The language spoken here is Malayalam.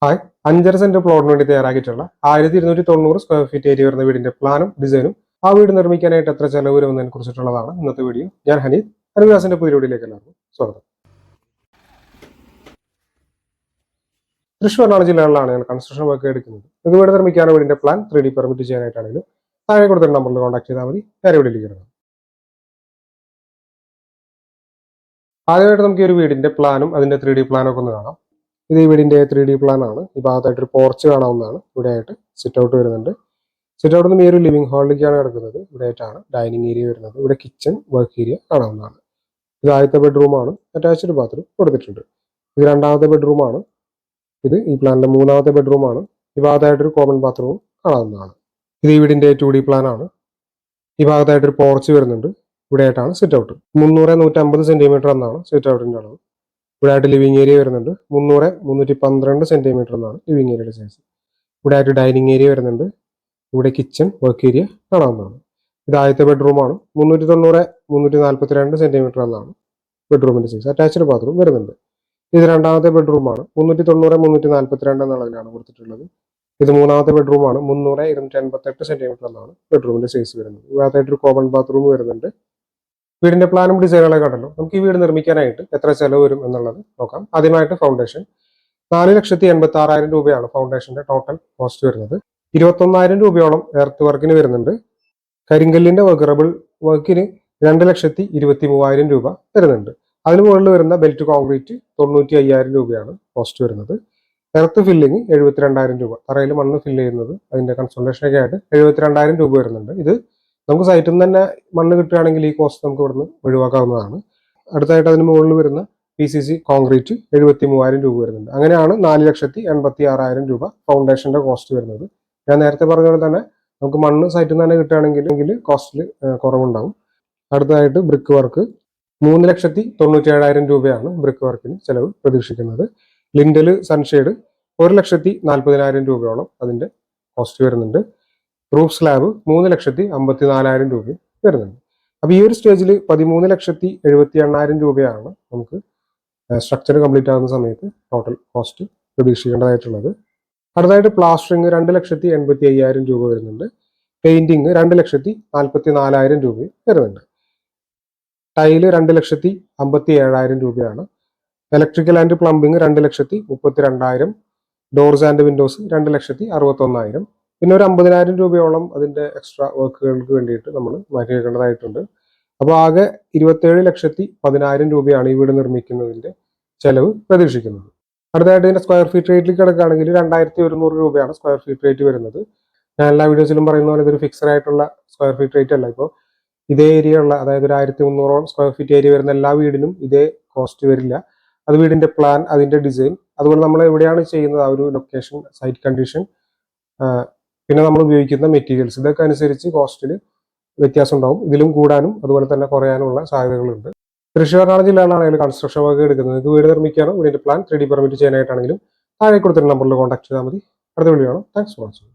ഹായ്, 5.5 സെന്റ് പ്ലോട്ടിന് വേണ്ടി തയ്യാറാക്കിയിട്ടുള്ള 1290 സ്ക്വയർ ഫീറ്റ് ഏരിയ വരുന്ന വീടിന്റെ പ്ലാനും ഡിസൈനും ആ വീട് നിർമ്മിക്കാനായിട്ട് എത്ര ചെലവ് വരുന്നതിനെ കുറിച്ചിട്ടുള്ളതാണ് ഇന്നത്തെ വീഡിയോ. ഞാൻ ഹനീഫ്, അനുവിലാസിന്റെ പുതിയ വീഡിയോയിലേക്ക് എല്ലാവർക്കും സ്വാഗതം. തൃശ്ശൂർ എറണാകുളം ജില്ലകളിലാണ് ഞാൻ കൺസ്ട്രക്ഷൻ വർക്ക് എടുക്കുന്നത്. ഇത് വീട് നിർമ്മിക്കാൻ വീടിന്റെ പ്ലാൻ 3D പെർമിറ്റ് ചെയ്യാനായിട്ടാണെങ്കിലും താഴെ കൊടുത്ത നമ്പറിൽ കോൺടാക്ട് ചെയ്താൽ മതി. നേരെ വീട്ടിലേക്ക് ഇറങ്ങാം. ആദ്യമായിട്ട് നമുക്ക് ഈ ഒരു വീടിന്റെ പ്ലാനും അതിന്റെ 3D പ്ലാനും ഒക്കെ ഒന്ന് കാണാം. ഇത് ഈ വീടിന്റെ 3D പ്ലാൻ ആണ്. ഈ ഭാഗത്തായിട്ടൊരു പോർച്ച് കാണാവുന്നതാണ്. ഇവിടെ ആയിട്ട് സിറ്റ് ഔട്ട് വരുന്നുണ്ട്. സിറ്റ് ഔട്ട് നിന്ന് ഈ ഒരു ലിവിംഗ് ഹാളിലേക്കാണ് കിടക്കുന്നത്. ഇവിടെ ആയിട്ടാണ് ഡൈനിങ് ഏരിയ വരുന്നത്. ഇവിടെ കിച്ചൺ വർക്ക് ഏരിയ കാണാവുന്നതാണ്. ഇത് ആദ്യത്തെ ബെഡ്റൂമാണ്. അറ്റാച്ച്ഡ് ബാത്റൂം കൊടുത്തിട്ടുണ്ട്. ഇത് രണ്ടാമത്തെ ബെഡ്റൂമാണ്. ഇത് ഈ പ്ലാനിലെ മൂന്നാമത്തെ ബെഡ്റൂമാണ്. ഈ ഭാഗത്തായിട്ടൊരു കോമൺ ബാത്റൂം കാണാവുന്നതാണ്. ഇത് ഈ വീടിന്റെ 2D പ്ലാൻ ആണ്. ഈ ഭാഗത്തായിട്ടൊരു പോർച്ച് വരുന്നുണ്ട്. ഇവിടെ ആയിട്ടാണ് സിറ്റ് ഔട്ട്. 300-150 സെന്റിമീറ്റർ എന്നാണ് സിറ്റ് ഔട്ടിന്റെ അളവ്. ഇവിടെ ആയിട്ട് ലിവിംഗ് ഏരിയ വരുന്നുണ്ട്. 300-312 സെന്റിമീറ്റർ എന്നാണ് ലിവിംഗ് ഏരിയയുടെ സൈസ്. ഇവിടെ ആയിട്ട് ഡൈനിങ് ഏരിയ വരുന്നുണ്ട്. ഇവിടെ കിച്ചൺ വർക്ക് ഏരിയ കാണാവുന്നതാണ്. ഇത് ആദ്യത്തെ ബെഡ്റൂമാണ്. 390-342 സെന്റിമീറ്റർ എന്നാണ് ബെഡ്റൂമിന്റെ സൈസ്. അറ്റാച്ച്ഡ് ബാത്റൂം വരുന്നുണ്ട്. ഇത് രണ്ടാമത്തെ ബെഡ്റൂമാണ്. 390-342 എന്ന അളവിലാണ് കൊടുത്തിട്ടുള്ളത്. ഇത് മൂന്നാമത്തെ ബെഡ്റൂമാണ്. 300-288 സെന്റിമീറ്റർ എന്നാണ് ബെഡ്റൂമിന്റെ സൈസ് വരുന്നത്. ഇതിനകത്തായിട്ടൊരു കോമൺ ബാത്റൂം വരുന്നുണ്ട്. വീടിന്റെ പ്ലാനും ഡിസൈനുകളെ കണ്ടല്ലോ. നമുക്ക് ഈ വീട് നിർമ്മിക്കാനായിട്ട് എത്ര ചെലവ് വരും എന്നുള്ളത് നോക്കാം. ആദ്യമായിട്ട് ഫൗണ്ടേഷൻ 4,86,000 രൂപയാണ് ഫൗണ്ടേഷന്റെ ടോട്ടൽ കോസ്റ്റ് വരുന്നത്. 21,000 രൂപയോളം എർത്ത് വർക്കിന് വരുന്നുണ്ട്. കരിങ്കല്ലിന്റെ വർക്കറബിൾ വർക്കിന് 2,23,000 രൂപ വരുന്നുണ്ട്. അതിന് മുകളിൽ വരുന്ന ബെൽറ്റ് കോൺക്രീറ്റ് 95,000 രൂപയാണ് കോസ്റ്റ് വരുന്നത്. എർത്ത് ഫില്ലിങ് 72,000 രൂപ. തറയിൽ മണ്ണ് ഫില്ല് ചെയ്യുന്നത് അതിന്റെ കൺസൾട്ടേഷനൊക്കെ ആയിട്ട് 72,000 രൂപ വരുന്നുണ്ട്. ഇത് നമുക്ക് സൈറ്റിൽ നിന്ന് തന്നെ മണ്ണ് കിട്ടുകയാണെങ്കിൽ ഈ കോസ്റ്റ് നമുക്ക് ഇവിടുന്ന് ഒഴിവാക്കാവുന്നതാണ്. അടുത്തായിട്ട് അതിന് മുകളിൽ വരുന്ന PCC കോൺക്രീറ്റ് 73,000 രൂപ വരുന്നുണ്ട്. അങ്ങനെയാണ് 4,86,000 രൂപ ഫൗണ്ടേഷന്റെ കോസ്റ്റ് വരുന്നത്. ഞാൻ നേരത്തെ പറഞ്ഞ പോലെ തന്നെ നമുക്ക് മണ്ണ് സൈറ്റിൽ നിന്ന് തന്നെ കിട്ടുകയാണെങ്കിൽ കോസ്റ്റിൽ കുറവുണ്ടാവും. അടുത്തതായിട്ട് ബ്രിക്ക് വർക്ക് 3,97,000 രൂപയാണ് ബ്രിക്ക് വർക്കിന് ചെലവ് പ്രതീക്ഷിക്കുന്നത്. ലിൻഡല് സൺഷെയ്ഡ് 1,40,40,000 രൂപയോളം അതിന്റെ കോസ്റ്റ് വരുന്നുണ്ട്. റൂഫ് സ്ലാബ് 3,54,000 രൂപ വരുന്നുണ്ട്. അപ്പൊ ഈ ഒരു സ്റ്റേജിൽ 13,78,000 രൂപയാണ് നമുക്ക് സ്ട്രക്ചർ കംപ്ലീറ്റ് ആകുന്ന സമയത്ത് ടോട്ടൽ കോസ്റ്റ് പ്രതീക്ഷിക്കേണ്ടതായിട്ടുള്ളത്. അടുത്തായിട്ട് പ്ലാസ്റ്ററിങ് 2,85,000 രൂപ വരുന്നുണ്ട്. പെയിന്റിങ് 2,44,000 രൂപ വരുന്നുണ്ട്. ടൈല് 2,57,000 രൂപയാണ്. Electrical and plumbing 2,32,000. Doors and Windows 2,61,000. പിന്നെ ഒരു 50,000 രൂപയോളം അതിന്റെ എക്സ്ട്രാ വർക്കുകൾക്ക് വേണ്ടിയിട്ട് നമ്മൾ മാറ്റി വെക്കേണ്ടതായിട്ടുണ്ട്. അപ്പോൾ ആകെ 27,10,000 രൂപയാണ് ഈ വീട് നിർമ്മിക്കുന്നതിന്റെ ചെലവ് പ്രതീക്ഷിക്കുന്നത്. അടുത്തായിട്ട് ഇതിന്റെ സ്ക്വയർ ഫീറ്റ് റേറ്റിൽ കിടക്കുകയാണെങ്കിൽ 2,100 രൂപയാണ് സ്ക്വയർ ഫീറ്റ് റേറ്റ് വരുന്നത്. ഞാൻ എല്ലാ വീഡിയോസിലും പറയുന്ന പോലെ ഇതൊരു ഫിക്സഡ് ആയിട്ടുള്ള സ്ക്വയർ ഫീറ്റ് റേറ്റ് അല്ല. ഇപ്പോൾ ഇതേ ഏരിയ ഉള്ള, അതായത് ഒരു 1,300 സ്ക്വയർ ഫീറ്റ് ഏരിയ വരുന്ന എല്ലാ വീടിനും ഇതേ കോസ്റ്റ് വരില്ല. അത് വീടിന്റെ പ്ലാൻ, അതിന്റെ ഡിസൈൻ, അതുപോലെ നമ്മൾ എവിടെയാണ് ചെയ്യുന്നത് ആ ഒരു ലൊക്കേഷൻ, സൈറ്റ് കണ്ടീഷൻ, പിന്നെ നമ്മൾ ഉപയോഗിക്കുന്ന മെറ്റീരിയൽസ്, ഇതൊക്കെ അനുസരിച്ച് കോസ്റ്റിൽ വ്യത്യാസം ഉണ്ടാവും. ഇതിലും കൂടാനും അതുപോലെ തന്നെ കുറയാനുള്ള സാധ്യതകളുണ്ട്. തൃശ്ശൂർ എറണാകുളം ജില്ലയിലാണ് കൺസ്ട്രക്ഷൻ വർക്ക് എടുക്കുന്നത്. ഇത് വീട് നിർമ്മിക്കാനോ വീടിന്റെ പ്ലാൻ 3D പെർമിറ്റ് ചെയ്യാനായിട്ടാണെങ്കിലും താഴെ കൊടുത്തിട്ടുള്ള നമ്പറിൽ കോൺടാക്ട് ചെയ്താൽ മതി. അടുത്ത വീഡിയോ ആണ്. Thanks for watching.